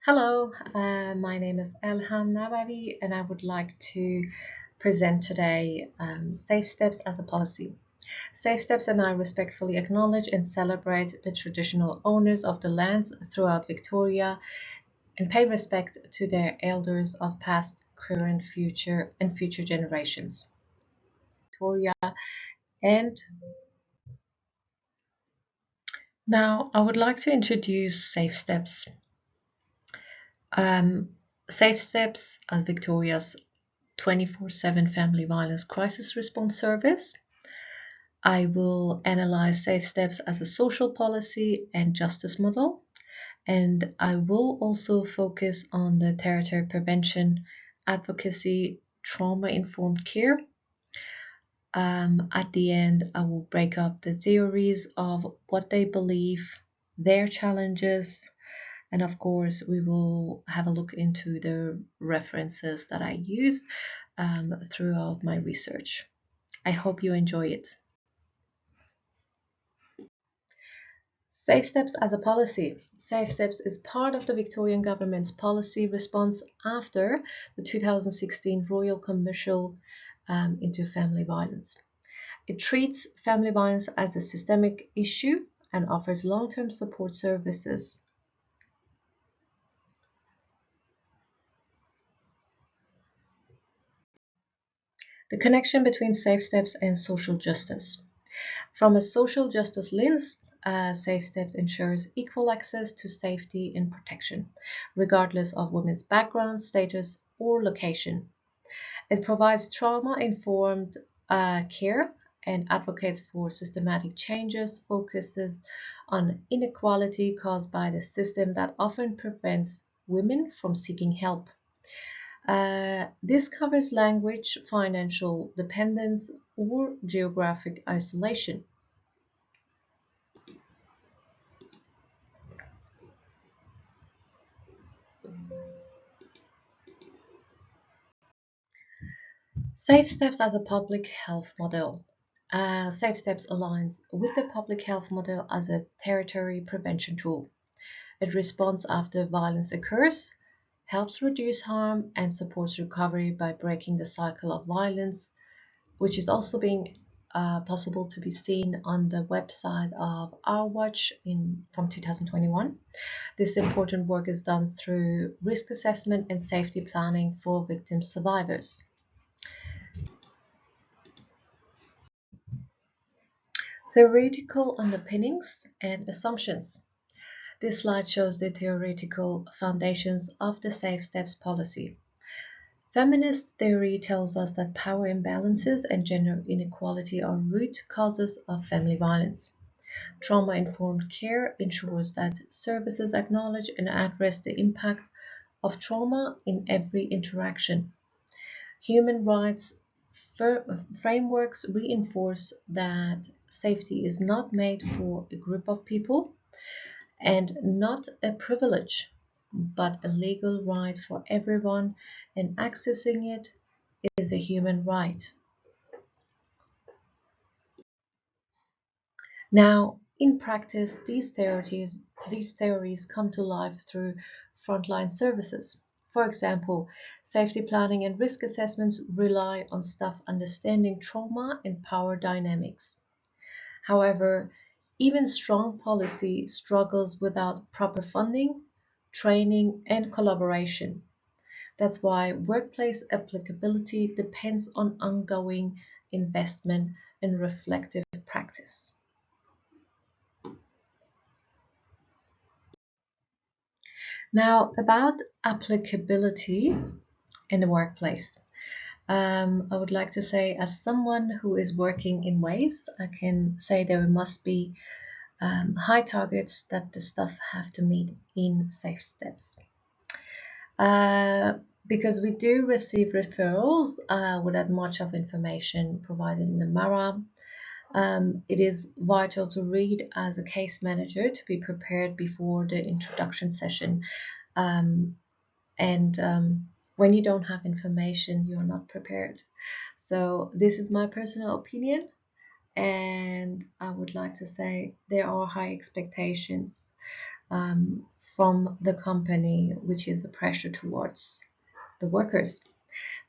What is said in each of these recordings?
Hello, my name is Elham Nabavi, and I would like to present today Safe Steps as a Policy. Safe Steps and I respectfully acknowledge and celebrate the traditional owners of the lands throughout Victoria and pay respect to their elders of past, current, future, and future generations. Victoria. And now I would like to introduce Safe Steps. Um, Safe Steps as Victoria's 24/7 family violence crisis response service. I will analyze Safe Steps as a social policy and justice model, and I will also focus on the territory prevention, advocacy, trauma informed care. At the end, I will break up the theories of what they believe, their challenges, and of course, we will have a look into the references that I used throughout my research. I hope you enjoy it. Safe Steps as a policy. Safe Steps is part of the Victorian Government's policy response after the 2016 Royal Commission into family violence. It treats family violence as a systemic issue and offers long-term support services. The connection between Safe Steps and social justice. From a social justice lens, Safe Steps ensures equal access to safety and protection, regardless of women's background, status, or location. It provides trauma-informed care and advocates for systematic changes, focuses on inequality caused by the system that often prevents women from seeking help. This covers language, financial dependence, or geographic isolation. Safe Steps as a public health model. Safe Steps aligns with the public health model as a territory prevention tool. It responds after violence occurs, helps reduce harm, and supports recovery by breaking the cycle of violence, which is also being possible to be seen on the website of Our Watch from 2021. This important work is done through risk assessment and safety planning for victim survivors. Theoretical underpinnings and assumptions. This slide shows the theoretical foundations of the Safe Steps policy. Feminist theory tells us that power imbalances and gender inequality are root causes of family violence. Trauma-informed care ensures that services acknowledge and address the impact of trauma in every interaction. Human rights frameworks reinforce that safety is not made for a group of people and not a privilege, but a legal right for everyone, and accessing it is a human right. Now, in practice, these theories come to life through frontline services. For example, safety planning and risk assessments rely on staff understanding trauma and power dynamics. However, even strong policy struggles without proper funding, training, and collaboration. That's why workplace applicability depends on ongoing investment and reflective practice. Now, about applicability in the workplace. I would like to say, as someone who is working in waste, I can say there must be high targets that the staff have to meet in Safe Steps. Because we do receive referrals without much of information provided in the MARA. It is vital to read as a case manager to be prepared before the introduction session. And when you don't have information, you're not prepared. So this is my personal opinion, and I would like to say there are high expectations um, from the company, which is a pressure towards the workers.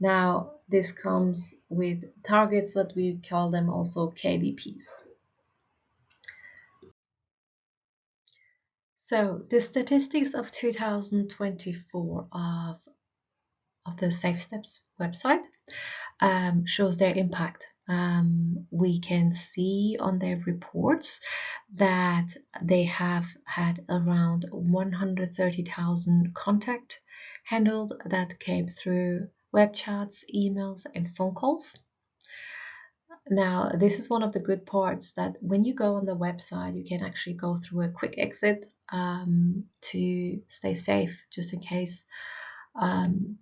Now, this comes with targets, what we call them also KBPs. So the statistics of 2024 of the Safe Steps website shows their impact. We can see on their reports that they have had around 130,000 contact handled that came through web chats, emails, and phone calls. Now, this is one of the good parts, that when you go on the website, you can actually go through a quick exit to stay safe, just in case um,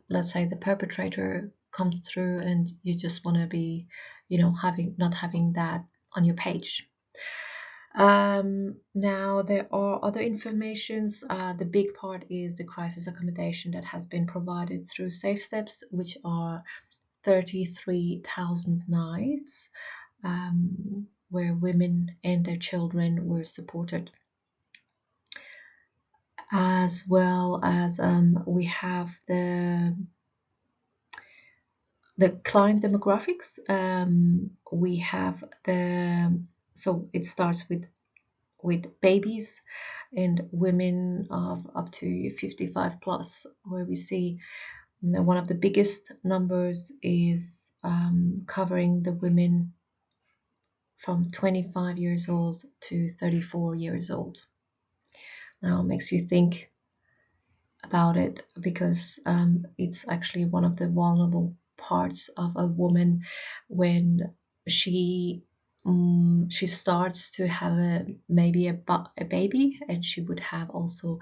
let's say the perpetrator comes through and you just want to be, not having that on your page. Now there are other informations. The big part is the crisis accommodation that has been provided through Safe Steps, which are 33,000 nights where women and their children were supported. As well as we have the client demographics. We have so it starts with babies and women of up to 55 plus, where we see one of the biggest numbers is covering the women from 25 years old to 34 years old. Now it makes you think about it, because it's actually one of the vulnerable parts of a woman when she starts to have maybe a baby, and she would have also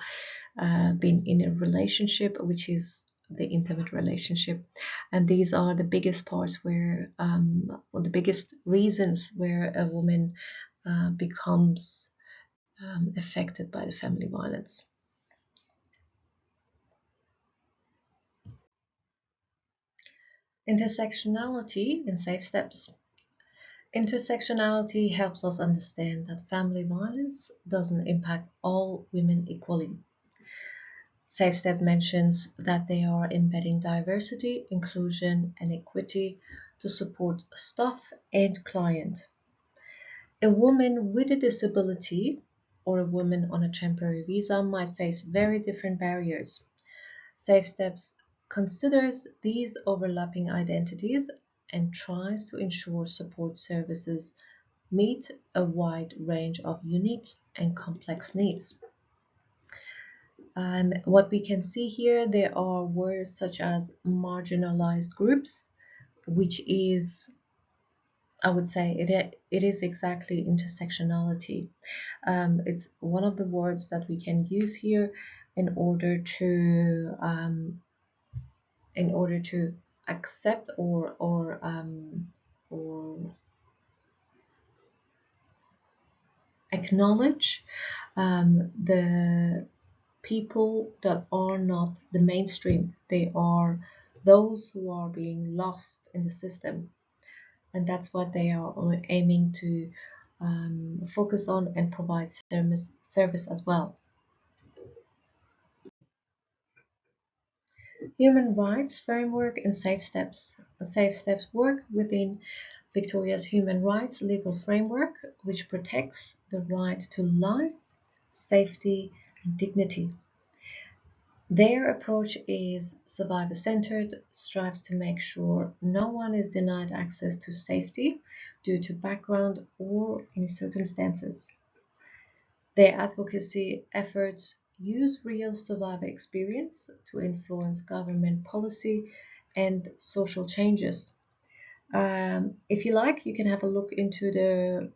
been in a relationship, which is the intimate relationship. And these are the biggest parts where or the biggest reasons where a woman becomes affected by the family violence. Intersectionality in Safe Steps. Intersectionality helps us understand that family violence doesn't impact all women equally. Safe Step mentions that they are embedding diversity, inclusion, and equity to support staff and client. A woman with a disability or a woman on a temporary visa might face very different barriers. Safe Steps considers these overlapping identities and tries to ensure support services meet a wide range of unique and complex needs. What we can see here, there are words such as marginalized groups, which is, I would say, it is exactly intersectionality. It's one of the words that we can use here in order to accept or acknowledge the people that are not the mainstream. They are those who are being lost in the system, and that's what they are aiming to focus on and provide service as well. Human rights framework and Safe Steps. Safe Steps work within Victoria's human rights legal framework, which protects the right to life, safety, and dignity. Their approach is survivor-centered, strives to make sure no one is denied access to safety due to background or any circumstances. Their advocacy efforts use real survivor experience to influence government policy and social changes. If you like, you can have a look into the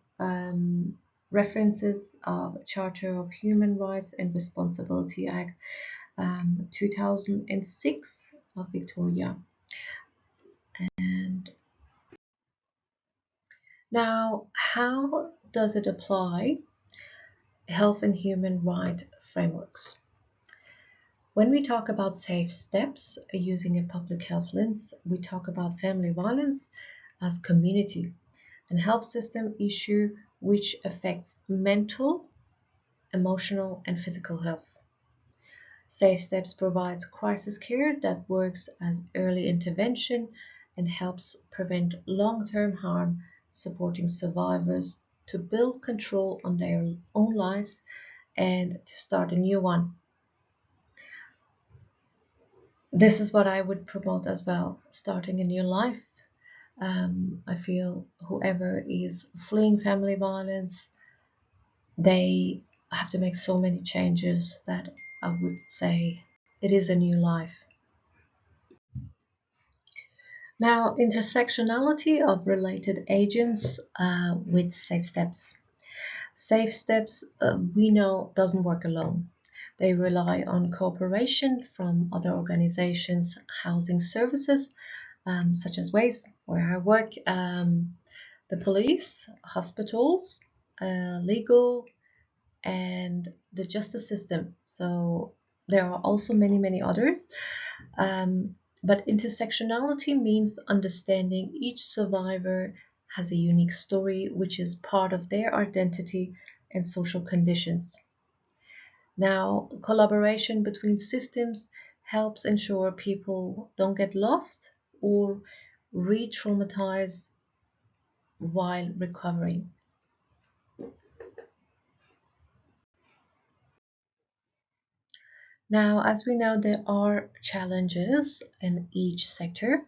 references of Charter of Human Rights and Responsibility Act 2006 of Victoria. And now, how does it apply health and human right frameworks? When we talk about safe steps using a public health lens, we talk about family violence as community and health system issue which affects mental, emotional, and physical health. Safe Steps provides crisis care that works as early intervention and helps prevent long-term harm, supporting survivors to build control on their own lives and to start a new one. This is what I would promote as well, starting a new life. I feel whoever is fleeing family violence, they have to make so many changes that I would say it is a new life. Now, intersectionality of related agents with Safe Steps. Safe Steps, we know, doesn't work alone. They rely on cooperation from other organizations, housing services, such as WAYS, where I work, the police, hospitals, legal, and the justice system. So there are also many, many others. But intersectionality means understanding each survivor has a unique story, which is part of their identity and social conditions. Now, collaboration between systems helps ensure people don't get lost or re traumatize while recovering. Now, as we know, there are challenges in each sector,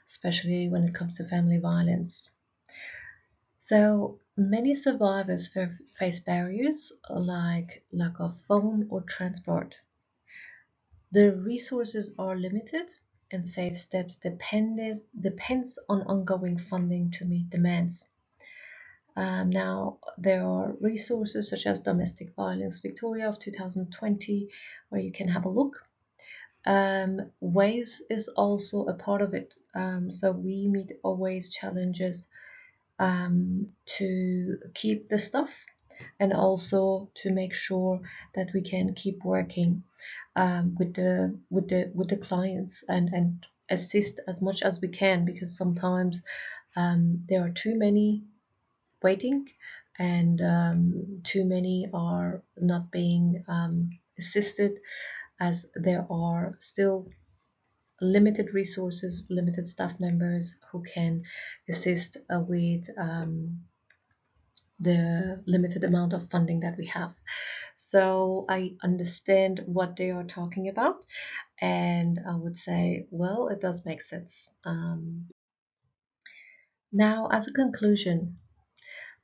especially when it comes to family violence. So many survivors face barriers like lack of phone or transport. The resources are limited, and Safe Steps depends on ongoing funding to meet demands. Now, there are resources such as Domestic Violence Victoria of 2020, where you can have a look. Ways is also a part of it. So we meet always challenges to keep the stuff and also to make sure that we can keep working with the clients and assist as much as we can, because sometimes there are too many waiting and too many are not being assisted, as there are still limited resources, limited staff members who can assist with the limited amount of funding that we have. So I understand what they are talking about, and I would say, well, it does make sense. Now, as a conclusion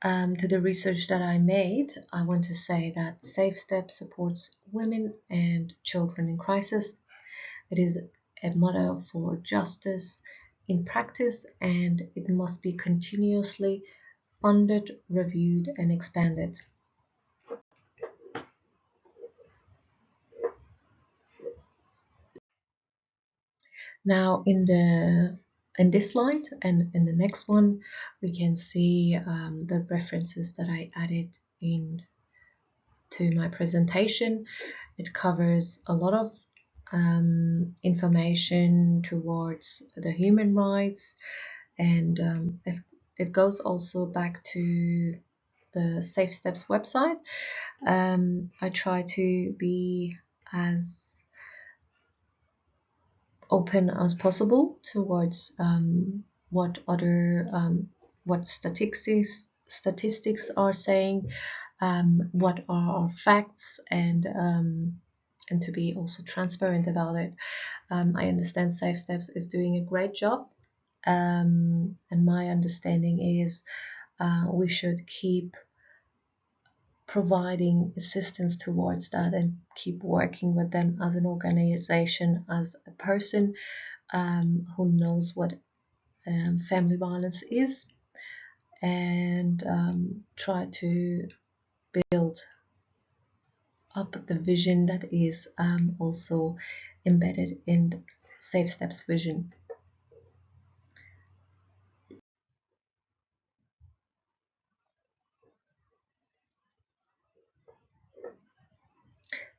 to the research that I made, I want to say that Safe Step supports women and children in crisis. It is a model for justice in practice, and it must be continuously funded, reviewed, and expanded. Now, in this slide and in the next one, we can see the references that I added in to my presentation. It covers a lot of information towards the human rights, and it goes also back to the Safe Steps website. I try to be as open as possible towards what statistics are saying, what are our facts, and to be also transparent about it. I understand Safe Steps is doing a great job, and my understanding is we should keep providing assistance towards that and keep working with them as an organization, as a person who knows what family violence is, and try to build up the vision that is also embedded in Safe Steps vision.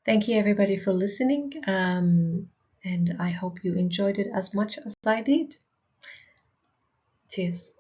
Thank you everybody for listening, and I hope you enjoyed it as much as I did. Cheers.